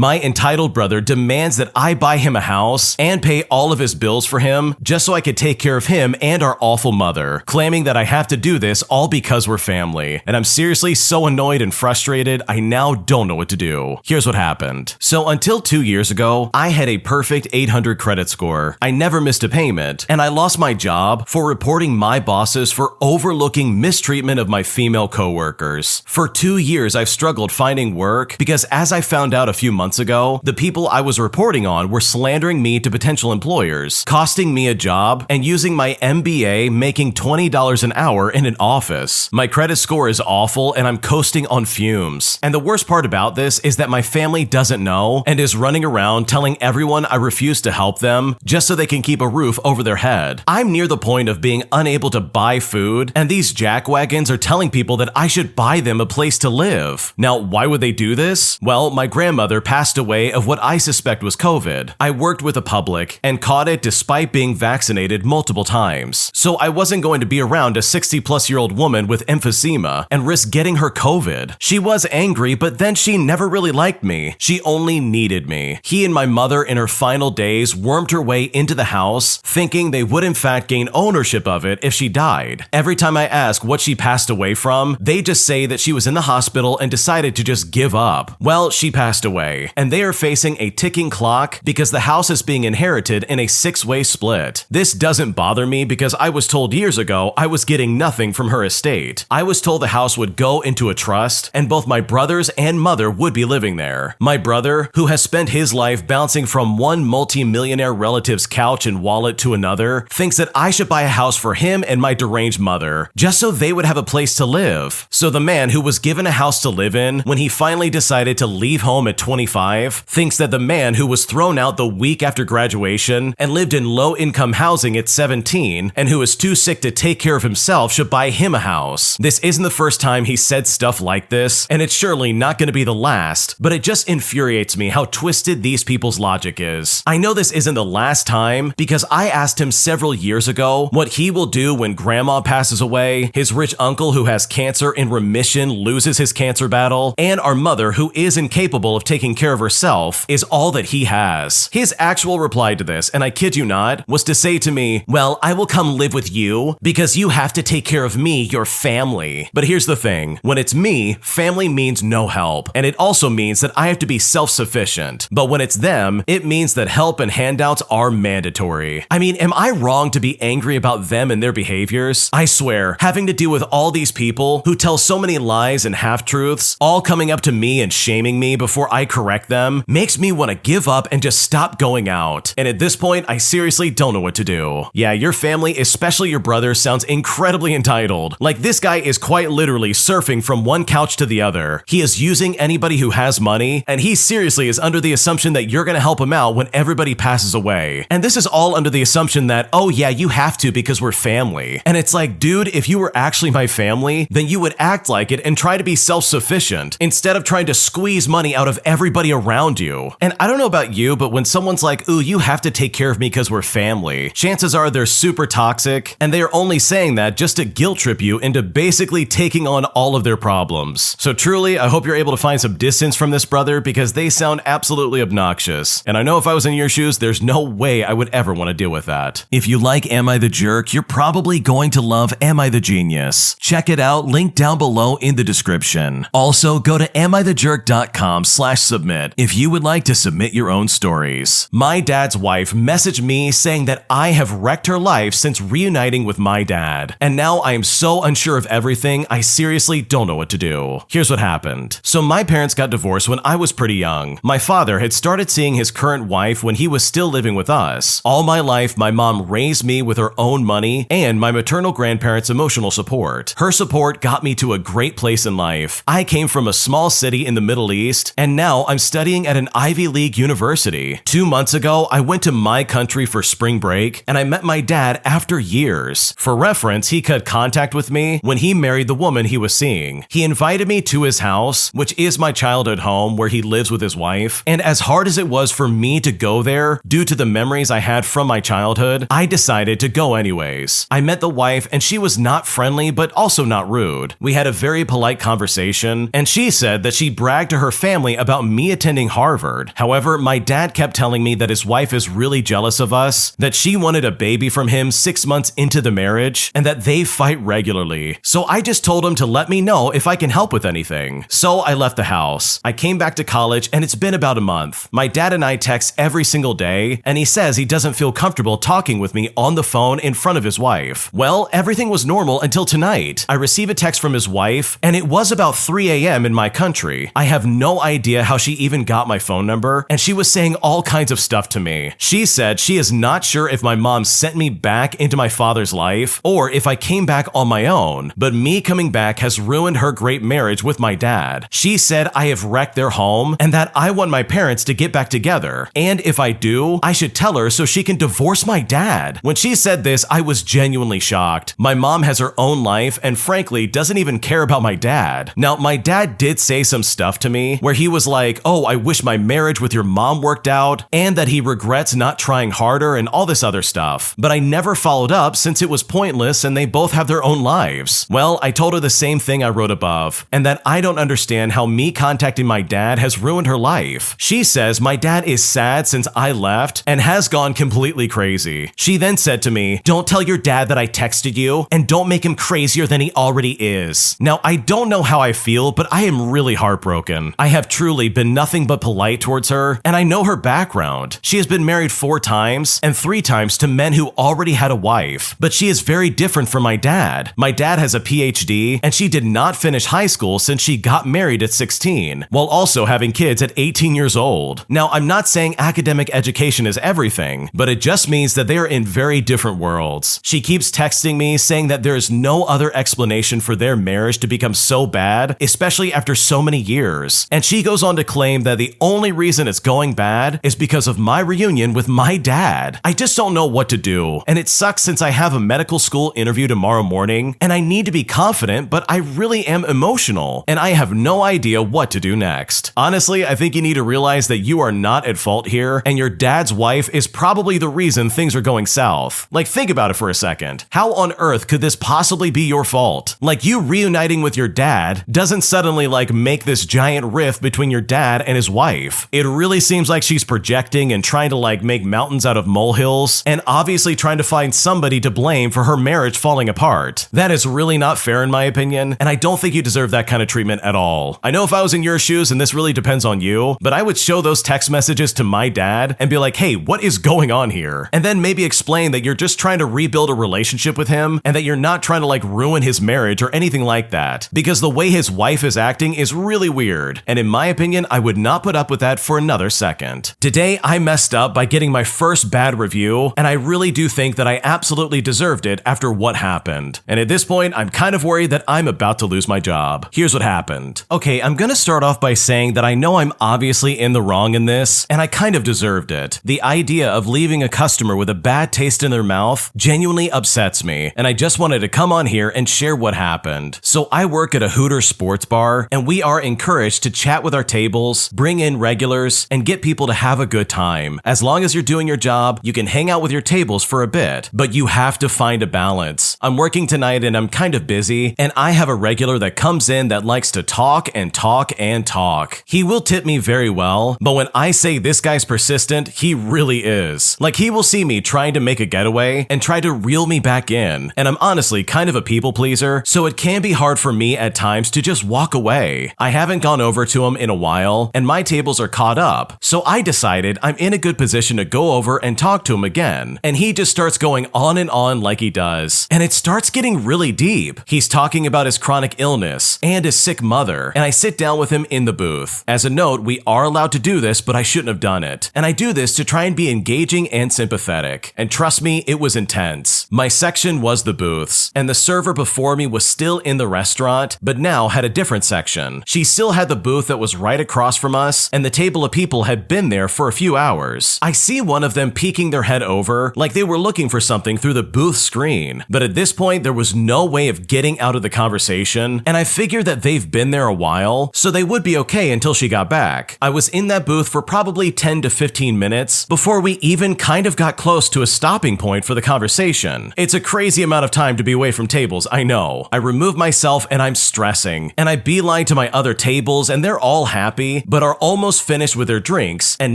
My entitled brother demands that I buy him a house and pay all of his bills for him just so I could take care of him and our awful mother, claiming that I have to do this all because we're family. And I'm seriously so annoyed and frustrated, I now don't know what to do. Here's what happened. So until 2 years ago, I had a perfect 800 credit score. I never missed a payment, and I lost my job for reporting my bosses for overlooking mistreatment of my female coworkers. For 2 years, I've struggled finding work because, as I found out a few months ago, the people I was reporting on were slandering me to potential employers, costing me a job, and using my MBA making $20 an hour in an office. My credit score is awful, and I'm coasting on fumes. And the worst part about this is that my family doesn't know and is running around telling everyone I refuse to help them just so they can keep a roof over their head. I'm near the point of being unable to buy food, and these jackwagons are telling people that I should buy them a place to live. Now, why would they do this? Well, my grandmother passed away of what I suspect was COVID. I worked with the public and caught it despite being vaccinated multiple times. So I wasn't going to be around a 60-plus-year-old woman with emphysema and risk getting her COVID. She was angry, but then she never really liked me. She only needed me. He and my mother in her final days wormed her way into the house, thinking they would in fact gain ownership of it if she died. Every time I ask what she passed away from, they just say that she was in the hospital and decided to just give up. Well, she passed away, and they are facing a ticking clock because the house is being inherited in a 6-way split. This doesn't bother me because I was told years ago I was getting nothing from her estate. I was told the house would go into a trust, and both my brothers and mother would be living there. My brother, who has spent his life bouncing from one multi-millionaire relative's couch and wallet to another, thinks that I should buy a house for him and my deranged mother, just so they would have a place to live. So the man who was given a house to live in when he finally decided to leave home at 25 thinks that the man who was thrown out the week after graduation and lived in low-income housing at 17 and who is too sick to take care of himself should buy him a house. This isn't the first time he said stuff like this, and it's surely not going to be the last, but it just infuriates me how twisted these people's logic is. I know this isn't the last time because I asked him several years ago what he will do when grandma passes away, his rich uncle who has cancer in remission loses his cancer battle, and our mother who is incapable of taking care of herself is all that he has. His actual reply to this, and I kid you not, was to say to me, "Well, I will come live with you because you have to take care of me, your family." But here's the thing, when it's me, family means no help, and it also means that I have to be self-sufficient. But when it's them, it means that help and handouts are mandatory. I mean, am I wrong to be angry about them and their behaviors? I swear, having to deal with all these people who tell so many lies and half-truths, all coming up to me and shaming me before I correct them, makes me want to give up and just stop going out. And at this point, I seriously don't know what to do. Yeah, your family, especially your brother, sounds incredibly entitled. Like, this guy is quite literally surfing from one couch to the other. He is using anybody who has money, and he seriously is under the assumption that you're gonna help him out when everybody passes away. And this is all under the assumption that, oh yeah, you have to because we're family. And it's like, dude, if you were actually my family, then you would act like it and try to be self-sufficient instead of trying to squeeze money out of everybody around you. And I don't know about you, but when someone's like, ooh, you have to take care of me because we're family, chances are they're super toxic, and they are only saying that just to guilt trip you into basically taking on all of their problems. So truly, I hope you're able to find some distance from this brother because they sound absolutely obnoxious. And I know if I was in your shoes, there's no way I would ever want to deal with that. If you like Am I the Jerk, you're probably going to love Am I the Genius. Check it out, link down below in the description. Also, go to AmITheJerk.com/submit if you would like to submit your own stories. My dad's wife messaged me saying that I have wrecked her life since reuniting with my dad. And now I am so unsure of everything, I seriously don't know what to do. Here's what happened. So my parents got divorced when I was pretty young. My father had started seeing his current wife when he was still living with us. All my life, my mom raised me with her own money and my maternal grandparents' emotional support. Her support got me to a great place in life. I came from a small city in the Middle East, and now I'm studying at an Ivy League university. 2 months ago, I went to my country for spring break, and I met my dad after years. For reference, he cut contact with me when he married the woman he was seeing. He invited me to his house, which is my childhood home where he lives with his wife, and as hard as it was for me to go there due to the memories I had from my childhood, I decided to go anyways. I met the wife, and she was not friendly but also not rude. We had a very polite conversation, and she said that she bragged to her family about me me attending Harvard. However, my dad kept telling me that his wife is really jealous of us, that she wanted a baby from him 6 months into the marriage, and that they fight regularly. So I just told him to let me know if I can help with anything. So I left the house. I came back to college, and it's been about a month. My dad and I text every single day, and he says he doesn't feel comfortable talking with me on the phone in front of his wife. Well, everything was normal until tonight. I receive a text from his wife, and it was about 3 a.m. in my country. I have no idea how she even got my phone number, and she was saying all kinds of stuff to me. She said she is not sure if my mom sent me back into my father's life or if I came back on my own, but me coming back has ruined her great marriage with my dad. She said I have wrecked their home and that I want my parents to get back together, and if I do, I should tell her so she can divorce my dad. When she said this, I was genuinely shocked. My mom has her own life and frankly doesn't even care about my dad. Now, my dad did say some stuff to me where he was like, oh, I wish my marriage with your mom worked out, and that he regrets not trying harder and all this other stuff. But I never followed up since it was pointless and they both have their own lives. Well, I told her the same thing I wrote above, and that I don't understand how me contacting my dad has ruined her life. She says my dad is sad since I left and has gone completely crazy. She then said to me, don't tell your dad that I texted you, and don't make him crazier than he already is. Now, I don't know how I feel, but I am really heartbroken. I have truly been nothing but polite towards her, and I know her background. She has been married 4 times and 3 times to men who already had a wife, but she is very different from my dad. My dad has a PhD, and she did not finish high school since she got married at 16, while also having kids at 18 years old. Now, I'm not saying academic education is everything, but it just means that they are in very different worlds. She keeps texting me saying that there is no other explanation for their marriage to become so bad, especially after so many years. And she goes on to claim that the only reason it's going bad is because of my reunion with my dad. I just don't know what to do, and it sucks since I have a medical school interview tomorrow morning, and I need to be confident, but I really am emotional, and I have no idea what to do next. Honestly, I think you need to realize that you are not at fault here, and your dad's wife is probably the reason things are going south. Like, think about it for a second. How on earth could this possibly be your fault? Like, you reuniting with your dad doesn't suddenly make this giant rift between your dad and his wife. It really seems like she's projecting and trying to make mountains out of molehills, and obviously trying to find somebody to blame for her marriage falling apart. That is really not fair in my opinion, and I don't think you deserve that kind of treatment at all. I know if I was in your shoes, and this really depends on you, but I would show those text messages to my dad and be like, hey, what is going on here? And then maybe explain that you're just trying to rebuild a relationship with him, and that you're not trying to ruin his marriage or anything like that, because the way his wife is acting is really weird, and in my opinion, I would not put up with that for another second. Today, I messed up by getting my first bad review, and I really do think that I absolutely deserved it after what happened. And at this point, I'm kind of worried that I'm about to lose my job. Here's what happened. Okay, I'm gonna start off by saying that I know I'm obviously in the wrong in this, and I kind of deserved it. The idea of leaving a customer with a bad taste in their mouth genuinely upsets me, and I just wanted to come on here and share what happened. So I work at a Hooters sports bar, and we are encouraged to chat with our tables, bring in regulars, and get people to have a good time. As long as you're doing your job, you can hang out with your tables for a bit, but you have to find a balance. I'm working tonight and I'm kind of busy, and I have a regular that comes in that likes to talk and talk and talk. He will tip me very well, but when I say this guy's persistent, he really is. He will see me trying to make a getaway and try to reel me back in, and I'm honestly kind of a people pleaser, so it can be hard for me at times to just walk away. I haven't gone over to him in a while, and my tables are caught up, so I decided I'm in a good position to go over and talk to him again, and he just starts going on and on like he does, and it starts getting really deep. He's talking about his chronic illness and his sick mother, and I sit down with him in the booth. As a note, we are allowed to do this, but I shouldn't have done it, and I do this to try and be engaging and sympathetic, and trust me, it was intense. My section was the booths, and the server before me was still in the restaurant, but now had a different section. She still had the booth that was right across from us, and the table of people had been there for a few hours. I see one of them peeking their head over, like they were looking for something through the booth screen, but at this point, there was no way of getting out of the conversation, and I figured that they've been there a while, so they would be okay until she got back. I was in that booth for probably 10 to 15 minutes before we even kind of got close to a stopping point for the conversation. It's a crazy amount of time to be away from tables, I know. I remove myself and I'm stressing, and I beeline to my other tables and they're all happy, coffee, but are almost finished with their drinks and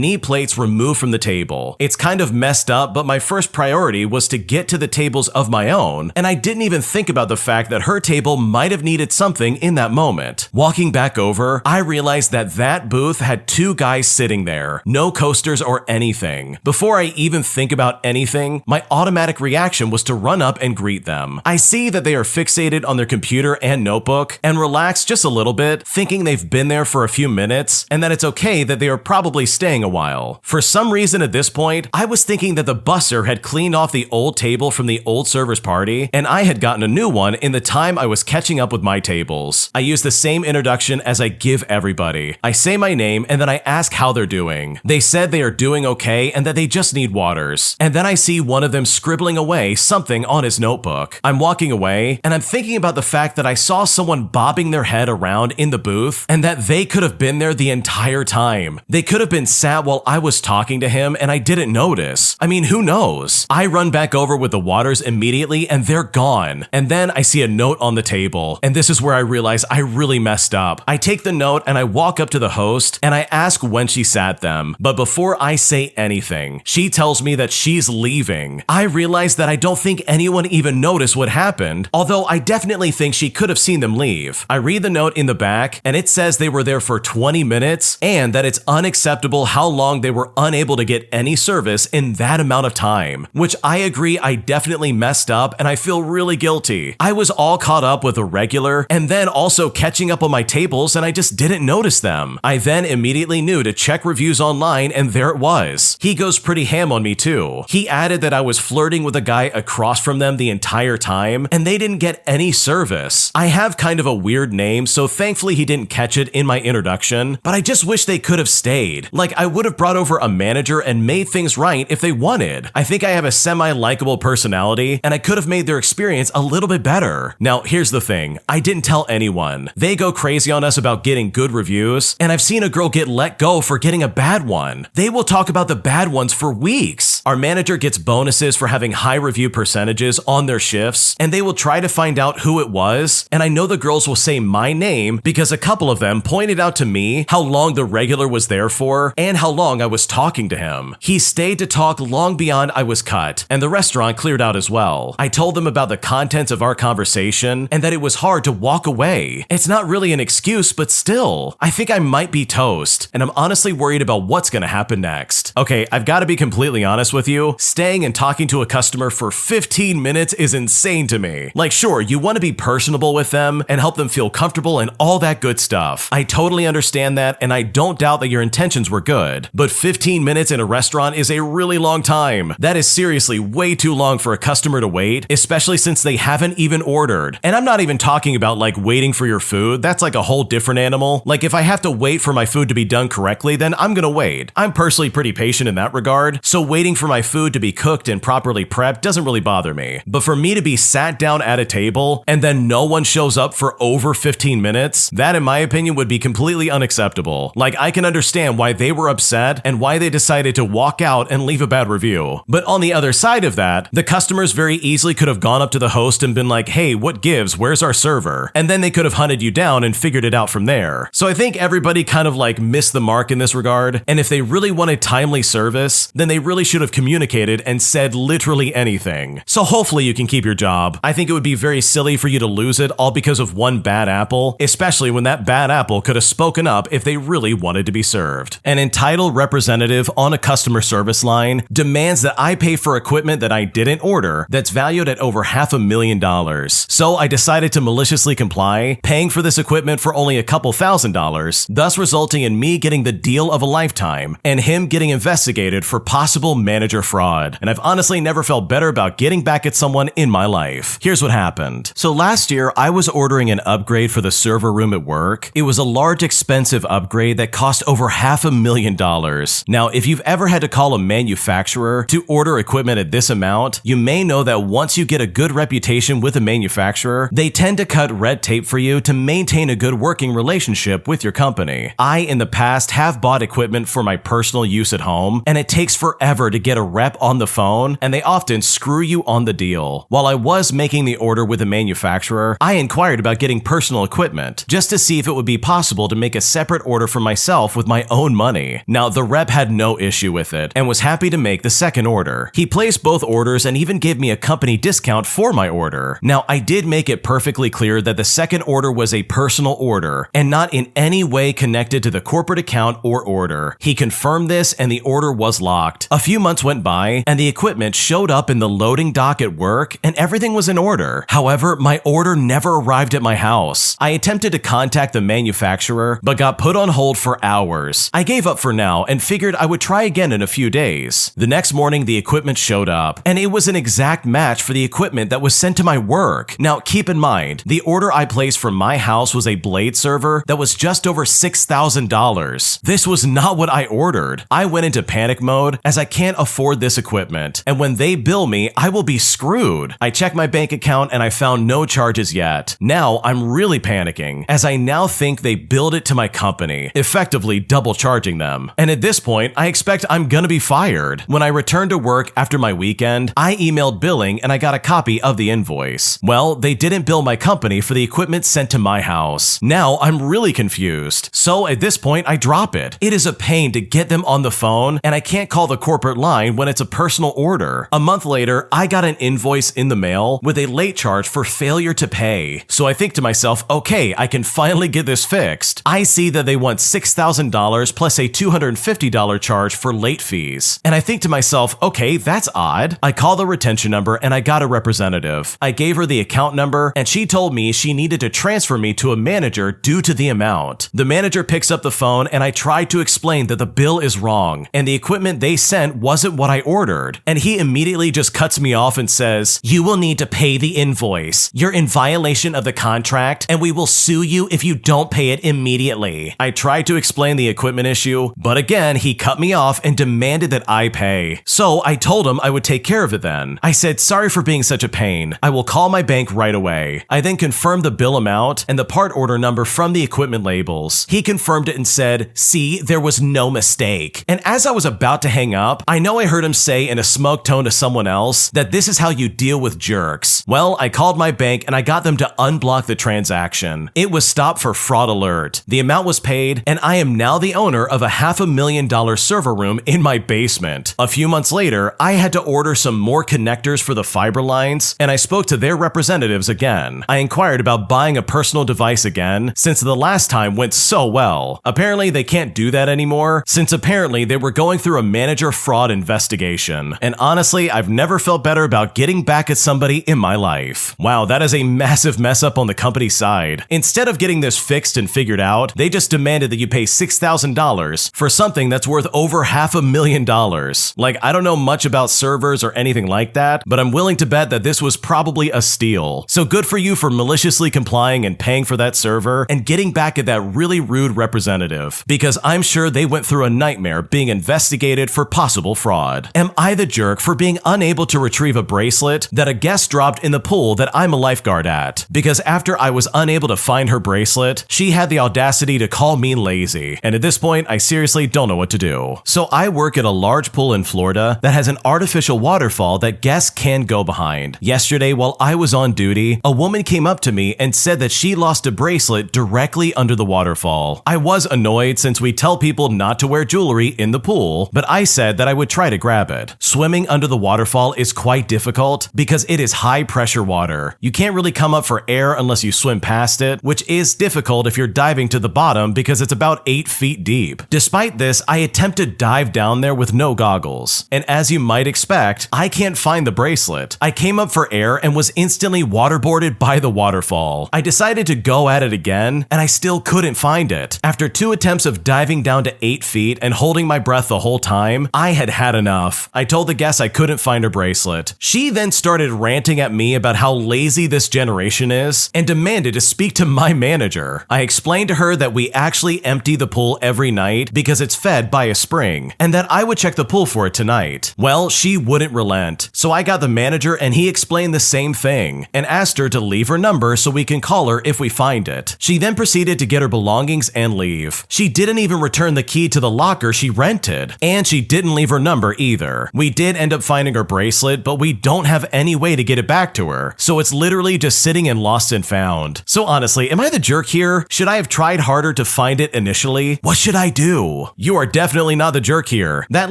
need plates removed from the table. It's kind of messed up, but my first priority was to get to the tables of my own, and I didn't even think about the fact that her table might have needed something in that moment. Walking back over, I realized that that booth had 2 guys sitting there, no coasters or anything. Before I even think about anything, my automatic reaction was to run up and greet them. I see that they are fixated on their computer and notebook and relax just a little bit, thinking they've been there for a few minutes and that it's okay that they are probably staying a while. For some reason at this point, I was thinking that the busser had cleaned off the old table from the old server's party and I had gotten a new one in the time I was catching up with my tables. I use the same introduction as I give everybody. I say my name and then I ask how they're doing. They said they are doing okay and that they just need waters. And then I see one of them scribbling away something on his notebook. I'm walking away and I'm thinking about the fact that I saw someone bobbing their head around in the booth and that they could have been there the entire time. They could have been sat while I was talking to him and I didn't notice. I mean, who knows? I run back over with the waters immediately and they're gone. And then I see a note on the table and this is where I realize I really messed up. I take the note and I walk up to the host and I ask when she sat them. But before I say anything, she tells me that she's leaving. I realize that I don't think anyone even noticed what happened, although I definitely think she could have seen them leave. I read the note in the back and it says they were there for 20 minutes and that it's unacceptable how long they were unable to get any service in that amount of time, which I agree I definitely messed up and I feel really guilty. I was all caught up with a regular and then also catching up on my tables and I just didn't notice them. I then immediately knew to check reviews online and there it was. He goes pretty ham on me too. He added that I was flirting with a guy across from them the entire time and they didn't get any service. I have kind of a weird name, so thankfully he didn't catch it in my introduction, but I just wish they could have stayed. Like, I would have brought over a manager and made things right if they wanted. I think I have a semi-likable personality and I could have made their experience a little bit better. Now, here's the thing. I didn't tell anyone. They go crazy on us about getting good reviews, and I've seen a girl get let go for getting a bad one. They will talk about the bad ones for weeks. Our manager gets bonuses for having high review percentages on their shifts, and they will try to find out who it was, and I know the girls will say my name because a couple of them pointed out to me how long the regular was there for and how long I was talking to him. He stayed to talk long beyond I was cut, and the restaurant cleared out as well. I told them about the contents of our conversation and that it was hard to walk away. It's not really an excuse, but still, I think I might be toast, and I'm honestly worried about what's gonna happen next. Okay, I've got to be completely honest with you. Staying and talking to a customer for 15 minutes is insane to me. Like, sure, you want to be personable with them and help them feel comfortable and all that good stuff. I totally understand that, and I don't doubt that your intentions were good. But 15 minutes in a restaurant is a really long time. That is seriously way too long for a customer to wait, especially since they haven't even ordered. And I'm not even talking about like waiting for your food. That's like a whole different animal. Like, if I have to wait for my food to be done correctly, then I'm gonna wait. I'm personally pretty patient in that regard, so waiting for my food to be cooked and properly prepped doesn't really bother me. But for me to be sat down at a table and then no one shows up for over 15 minutes, that in my opinion would be completely unacceptable. Like, I can understand why they were upset and why they decided to walk out and leave a bad review. But on the other side of that, the customers very easily could have gone up to the host and been like, hey, what gives? Where's our server? And then they could have hunted you down and figured it out from there. So I think everybody kind of like missed the mark in this regard. And if they really wanted timely service, then they really should have communicated and said literally anything. So hopefully you can keep your job. I think it would be very silly for you to lose it all because of one bad apple, especially when that bad apple could have spoken up if they really wanted to be served. An entitled representative on a customer service line demands that I pay for equipment that I didn't order that's valued at over $500,000. So I decided to maliciously comply, paying for this equipment for only a couple $1,000s, thus resulting in me getting the deal of a lifetime and him getting investigated for possible manager fraud. And I've honestly never felt better about getting back at someone in my life. Here's what happened. So last year, I was ordering an upgrade for the server room at work. It was a large, expensive upgrade that cost over $500,000. Now, if you've ever had to call a manufacturer to order equipment at this amount, you may know that once you get a good reputation with a manufacturer, they tend to cut red tape for you to maintain a good working relationship with your company. I, in the past, have bought equipment for my personal use at home, and it takes forever to get a rep on the phone, and they often screw you on the deal. While I was making the order with the manufacturer, I inquired about getting personal equipment, just to see if it would be possible to make a separate order for myself with my own money. Now, the rep had no issue with it, and was happy to make the second order. He placed both orders and even gave me a company discount for my order. Now, I did make it perfectly clear that the second order was a personal order, and not in any way connected to the corporate account or order. He confirmed this, and the order was locked. A few months went by, and the equipment showed up in the loading dock at work, and everything was in order. However, my order never arrived at my house. I attempted to contact the manufacturer, but got put on hold for hours. I gave up for now and figured I would try again in a few days. The next morning, the equipment showed up, and it was an exact match for the equipment that was sent to my work. Now, keep in mind, the order I placed from my house was a blade server that was just over $6,000. This was not what I ordered. I went into panic mode as I can't afford this equipment, and when they bill me, I will be screwed. I checked my bank account and I found no charges yet. Now I'm really panicking, as I now think they billed it to my company, effectively double charging them. And at this point, I expect I'm gonna be fired. When I returned to work after my weekend, I emailed billing and I got a copy of the invoice. Well, they didn't bill my company for the equipment sent to my house. Now I'm really confused. So at this point, I drop it. It is a pain to get them on the phone, and I can't call the corporate line when it's a personal order. A month later, I got an invoice in the mail with a late charge for failure to pay. So I think to myself, okay, I can finally get this fixed. I see that they want $6,000 plus a $250 charge for late fees. And I think to myself, okay, that's odd. I call the retention number and I got a representative. I gave her the account number and she told me she needed to transfer me to a manager due to the amount. The manager picks up the phone and I tried to explain that the bill is wrong and the equipment they sent wasn't what I ordered. And he immediately just cuts me off and says, "You will need to pay the invoice. You're in violation of the contract and we will sue you if you don't pay it immediately." I tried to explain the equipment issue, but again, he cut me off and demanded that I pay. So I told him I would take care of it then. I said, "Sorry for being such a pain. I will call my bank right away." I then confirmed the bill amount and the part order number from the equipment labels. He confirmed it and said, "See, there was no mistake." And as I was about to hang up, I know I heard him say in a smug tone to someone else that this is how you deal with jerks. Well, I called my bank and I got them to unblock the transaction. It was stopped for fraud alert. The amount was paid, and I am now the owner of a $500,000 server room in my basement. A few months later, I had to order some more connectors for the fiber lines, and I spoke to their representatives again. I inquired about buying a personal device again, since the last time went so well. Apparently, they can't do that anymore, since apparently they were going through a manager fraud investigation. And honestly, I've never felt better about getting back at somebody in my life. Wow, that is a massive mess up on the company side. Instead of getting this fixed and figured out, they just demanded that you pay $6,000 for something that's worth over $500,000. Like, I don't know much about servers or anything like that, but I'm willing to bet that this was probably a steal. So good for you for maliciously complying and paying for that server and getting back at that really rude representative, because I'm sure they went through a nightmare being investigated for possible fraud. Am I the jerk for being unable to retrieve a bracelet that a guest dropped in the pool that I'm a lifeguard at? Because after I was unable to find her bracelet, she had the audacity to call me lazy. And at this point, I seriously don't know what to do. So I work at a large pool in Florida that has an artificial waterfall that guests can go behind. Yesterday, while I was on duty, a woman came up to me and said that she lost a bracelet directly under the waterfall. I was annoyed since we tell people not to wear jewelry in the pool, but I said that I would try to grab it. Swimming under the waterfall is quite difficult because it is high pressure water. You can't really come up for air unless you swim past it, which is difficult if you're diving to the bottom because it's about 8 feet deep. Despite this, I attempt to dive down there with no goggles. And as you might expect, I can't find the bracelet. I came up for air and was instantly waterboarded by the waterfall. I decided to go at it again, and I still couldn't find it. After 2 attempts of diving down to 8 feet and holding my breath the whole time, I had had enough. I told the guest I couldn't find her bracelet. She then started ranting at me about how lazy this generation is and demanded to speak to my manager. I explained to her that we actually empty the pool every night because it's fed by a spring, and that I would check the pool for it tonight. Well, she wouldn't relent, so I got the manager and he explained the same thing and asked her to leave her number so we can call her if we find it. She then proceeded to get her belongings and leave. She didn't even return the key to the locker she rented, and she didn't leave her number number either. We did end up finding her bracelet, but we don't have any way to get it back to her. So it's literally just sitting in lost and found. So honestly, am I the jerk here? Should I have tried harder to find it initially? What should I do? You are definitely not the jerk here. That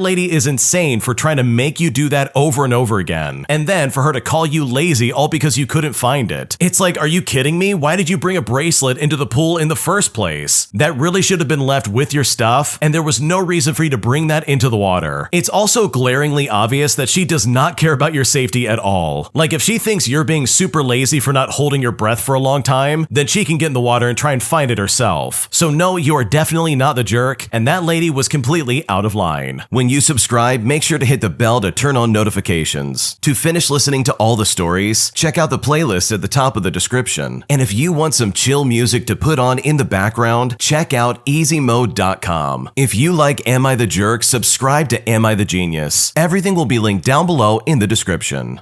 lady is insane for trying to make you do that over and over again. And then for her to call you lazy all because you couldn't find it. It's like, are you kidding me? Why did you bring a bracelet into the pool in the first place? That really should have been left with your stuff, and there was no reason for you to bring that into the water. It's also glaringly obvious that she does not care about your safety at all. Like, if she thinks you're being super lazy for not holding your breath for a long time, then she can get in the water and try and find it herself. So no, you are definitely not the jerk, and that lady was completely out of line. When you subscribe, make sure to hit the bell to turn on notifications. To finish listening to all the stories, check out the playlist at the top of the description. And if you want some chill music to put on in the background, check out easymode.com. If you like Am I the Jerk, subscribe to Am I the Genius. Everything will be linked down below in the description.